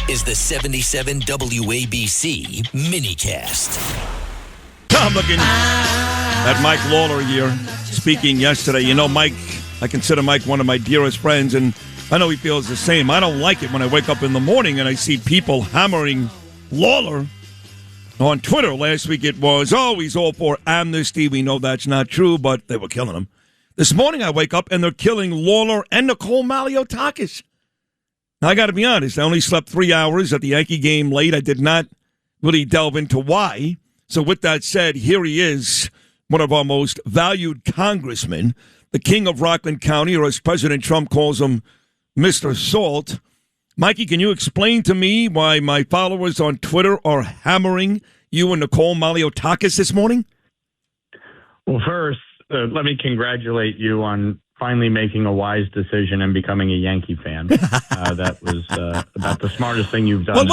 is the 77 WABC minicast. I'm looking at Mike Lawler here speaking yesterday. You know, Mike, I consider Mike one of my dearest friends, and I know he feels the same. I don't like it when I wake up in the morning and I see people hammering Lawler on Twitter. Last week it was, he's all for amnesty. We know that's not true, but they were killing him. This morning I wake up and they're killing Lawler and Nicole Malliotakis. Now, I got to be honest, I only slept 3 hours at the Yankee game late. I did not really delve into why. So with that said, here he is, one of our most valued congressmen, the king of Rockland County, or as President Trump calls him, Mr. Salt. Mikey, can you explain to me why my followers on Twitter are hammering you and Nicole Malliotakis this morning? Well, first, let me congratulate you on finally making a wise decision and becoming a Yankee fan. That was about the smartest thing you've done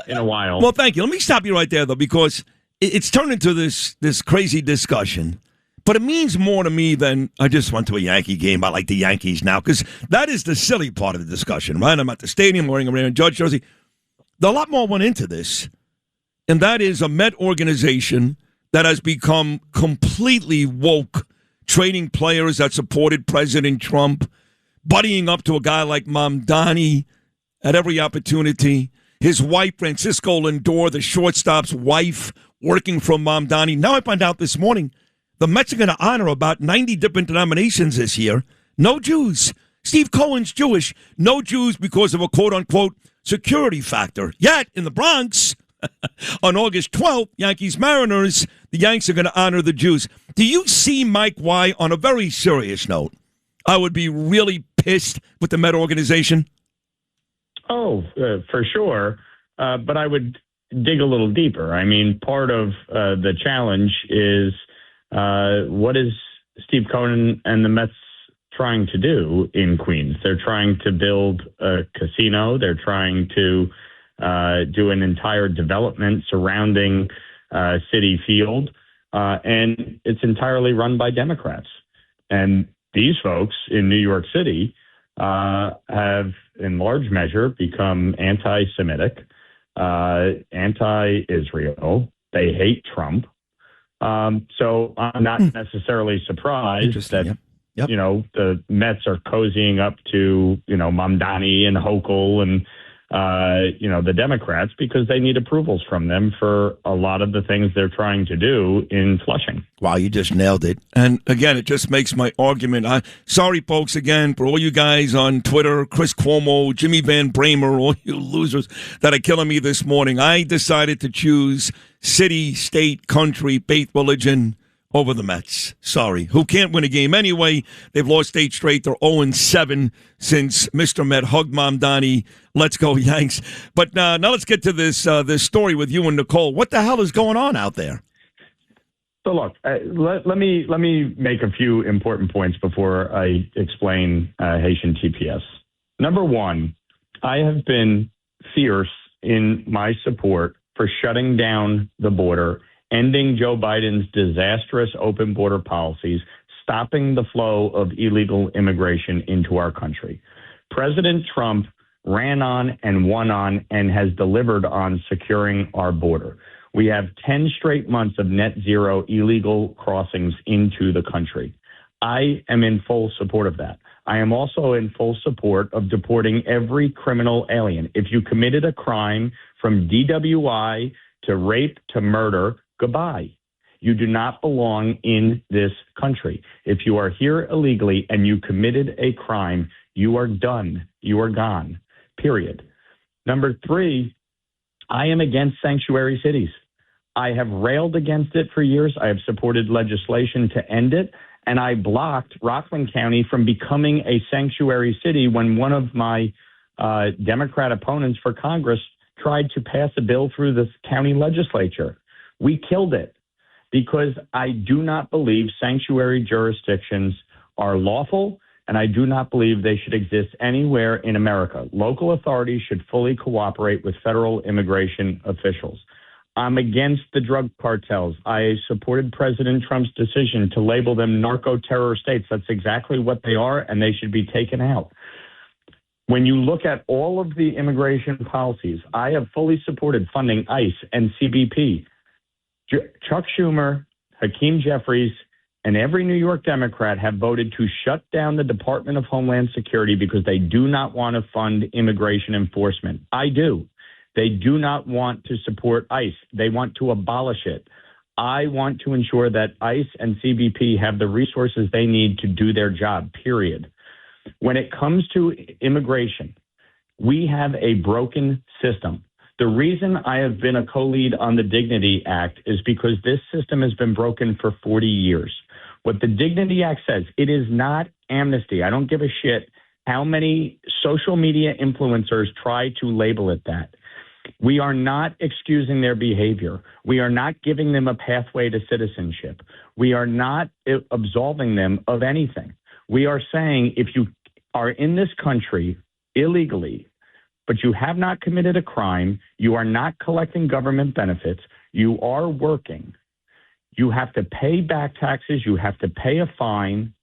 in a while. Well, thank you. Let me stop you right there, though, because it's turned into this crazy discussion. But it means more to me than I just went to a Yankee game. I like the Yankees now, because that is the silly part of the discussion, right? I'm at the stadium wearing a Aaron Judge jersey. A lot more went into this, and that is a Met organization that has become completely woke, trading players that supported President Trump, buddying up to a guy like Mamdani at every opportunity. His wife, Francisco Lindor, the shortstop's wife, working from Mamdani. Now I find out this morning the Mets are going to honor about 90 different denominations this year. No Jews. Steve Cohen's Jewish. No Jews because of a quote-unquote security factor. Yet, in the Bronx, on August 12th, Yankees-Mariners, the Yanks are going to honor the Jews. Do you see, Mike, why, on a very serious note, I would be really pissed with the Met organization? Oh, for sure. But I would dig a little deeper. I mean, part of the challenge is what is Steve Cohen and the Mets trying to do in Queens? They're trying to build a casino. They're trying to do an entire development surrounding Citi Field, and it's entirely run by Democrats. And these folks in New York City have, in large measure, become anti-Semitic, anti-Israel. They hate Trump. So I'm not necessarily surprised that, you know, the Mets are cozying up to, you know, Mamdani and Hochul and, you know, the Democrats, because they need approvals from them for a lot of the things they're trying to do in Flushing. Wow, you just nailed it. And again, it just makes my argument. Sorry, folks, again, for all you guys on Twitter, Chris Cuomo, Jimmy Van Bramer, all you losers that are killing me this morning. I decided to choose city, state, country, faith, religion over the Mets. Sorry. Who can't win a game anyway. They've lost 8 straight. They're 0-7 since Mr. Met hugged Mamdani. Let's go, Yanks. But now let's get to this story with you and Nicole. What the hell is going on out there? So look, let me make a few important points before I explain Haitian TPS. Number one, I have been fierce in my support for shutting down the border, ending Joe Biden's disastrous open border policies, stopping the flow of illegal immigration into our country. President Trump ran on and won on and has delivered on securing our border. We have 10 straight months of net zero illegal crossings into the country. I am in full support of that. I am also in full support of deporting every criminal alien. If you committed a crime from DWI to rape to murder, goodbye. You do not belong in this country. If you are here illegally and you committed a crime, you are done. You are gone, period. Number 3, I am against sanctuary cities. I have railed against it for years. I have supported legislation to end it. And I blocked Rockland County from becoming a sanctuary city when one of my Democrat opponents for Congress tried to pass a bill through the county legislature. We killed it because I do not believe sanctuary jurisdictions are lawful, and I do not believe they should exist anywhere in America. Local authorities should fully cooperate with federal immigration officials. I'm against the drug cartels. I supported President Trump's decision to label them narco-terror states. That's exactly what they are, and they should be taken out. When you look at all of the immigration policies, I have fully supported funding ICE and CBP. Chuck Schumer, Hakeem Jeffries, and every New York Democrat have voted to shut down the Department of Homeland Security because they do not want to fund immigration enforcement. I do. They do not want to support ICE. They want to abolish it. I want to ensure that ICE and CBP have the resources they need to do their job, period. When it comes to immigration, we have a broken system. The reason I have been a co-lead on the Dignity Act is because this system has been broken for 40 years. What the Dignity Act says, it is not amnesty. I don't give a shit how many social media influencers try to label it that. We are not excusing their behavior. We are not giving them a pathway to citizenship. We are not absolving them of anything. We are saying if you are in this country illegally, but you have not committed a crime, you are not collecting government benefits, you are working, you have to pay back taxes, you have to pay a fine.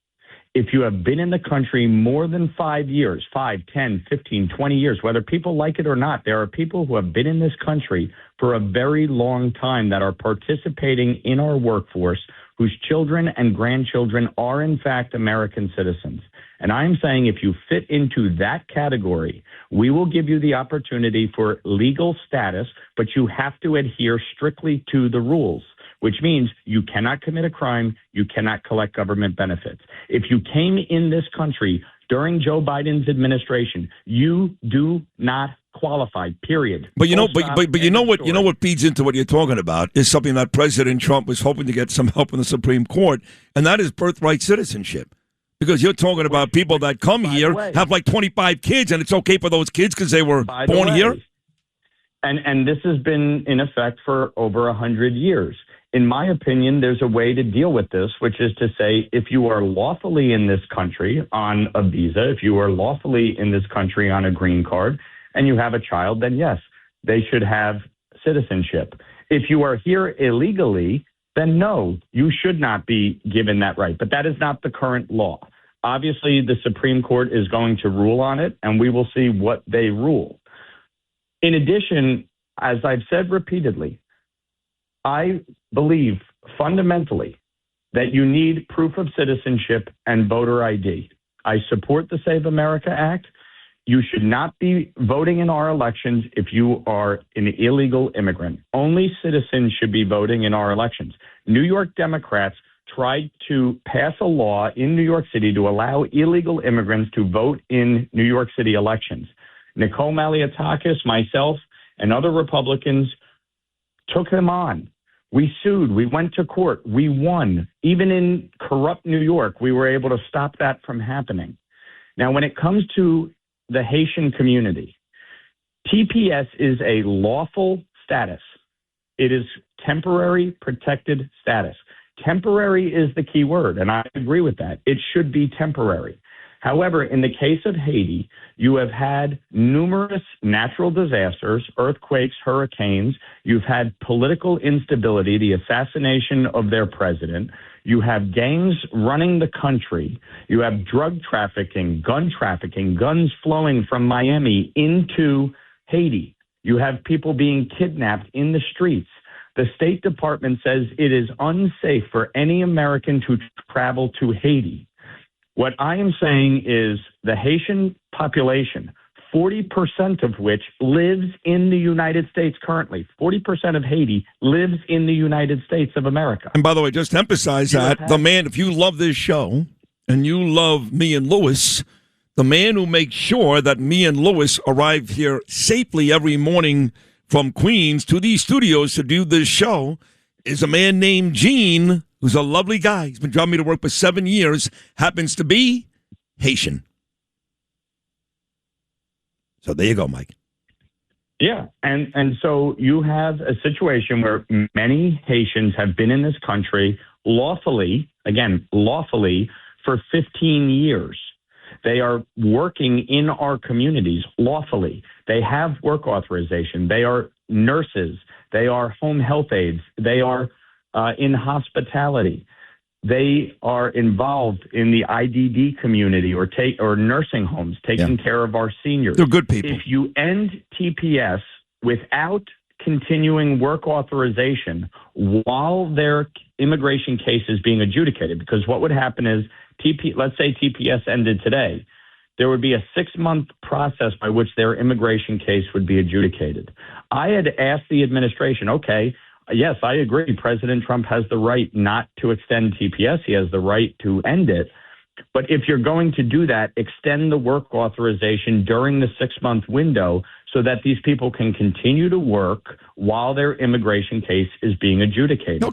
If you have been in the country more than 5 years, 5, 10, 15, 20 years, whether people like it or not, there are people who have been in this country for a very long time that are participating in our workforce, whose children and grandchildren are in fact American citizens. And I'm saying if you fit into that category, we will give you the opportunity for legal status, but you have to adhere strictly to the rules, which means you cannot commit a crime, you cannot collect government benefits. If you came in this country during Joe Biden's administration, you do not qualify, period. But you know, but you know what feeds into what you're talking about is something that President Trump was hoping to get some help in the Supreme Court, and that is birthright citizenship. Because you're talking about people that come here, have like 25 kids, and it's okay for those kids because they were born here? And this has been in effect for over 100 years. In my opinion, there's a way to deal with this, which is to say, if you are lawfully in this country on a visa, if you are lawfully in this country on a green card, and you have a child, then yes, they should have citizenship. If you are here illegally, then no, you should not be given that right. But that is not the current law. Obviously, the Supreme Court is going to rule on it, and we will see what they rule. In addition, as I've said repeatedly, I believe fundamentally that you need proof of citizenship and voter ID. I support the Save America Act. You should not be voting in our elections if you are an illegal immigrant. Only citizens should be voting in our elections. New York Democrats tried to pass a law in New York City to allow illegal immigrants to vote in New York City elections. Nicole Malliotakis, myself, and other Republicans took them on. We sued. We went to court. We won. Even in corrupt New York, we were able to stop that from happening. Now, when it comes to the Haitian community, TPS is a lawful status. It is temporary protected status. Temporary is the key word, and I agree with that. It should be temporary. However, in the case of Haiti, you have had numerous natural disasters, earthquakes, hurricanes. You've had political instability, the assassination of their president. You have gangs running the country. You have drug trafficking, guns flowing from Miami into Haiti. You have people being kidnapped in the streets. The State Department says it is unsafe for any American to travel to Haiti. What I am saying is the Haitian population, 40% of which lives in the United States currently. 40% of Haiti lives in the United States of America. And by the way, just to emphasize that, the man, if you love this show and you love me and Lewis, the man who makes sure that me and Lewis arrive here safely every morning from Queens to these studios to do this show is a man named Gene, who's a lovely guy. He's been driving me to work for 7 years, happens to be Haitian. So there you go, Mike. Yeah, and so you have a situation where many Haitians have been in this country lawfully, for 15 years. They are working in our communities lawfully. They have work authorization. They are nurses. They are home health aides. They are in hospitality. they are involved in the IDD community or nursing homes, taking care of our seniors. They're good people. If you end TPS without continuing work authorization while their immigration case is being adjudicated, because what would happen is, let's say TPS ended today, there would be a 6-month process by which their immigration case would be adjudicated. I had asked the administration, okay, yes, I agree. President Trump has the right not to extend TPS. He has the right to end it. But if you're going to do that, extend the work authorization during the 6-month window so that these people can continue to work while their immigration case is being adjudicated.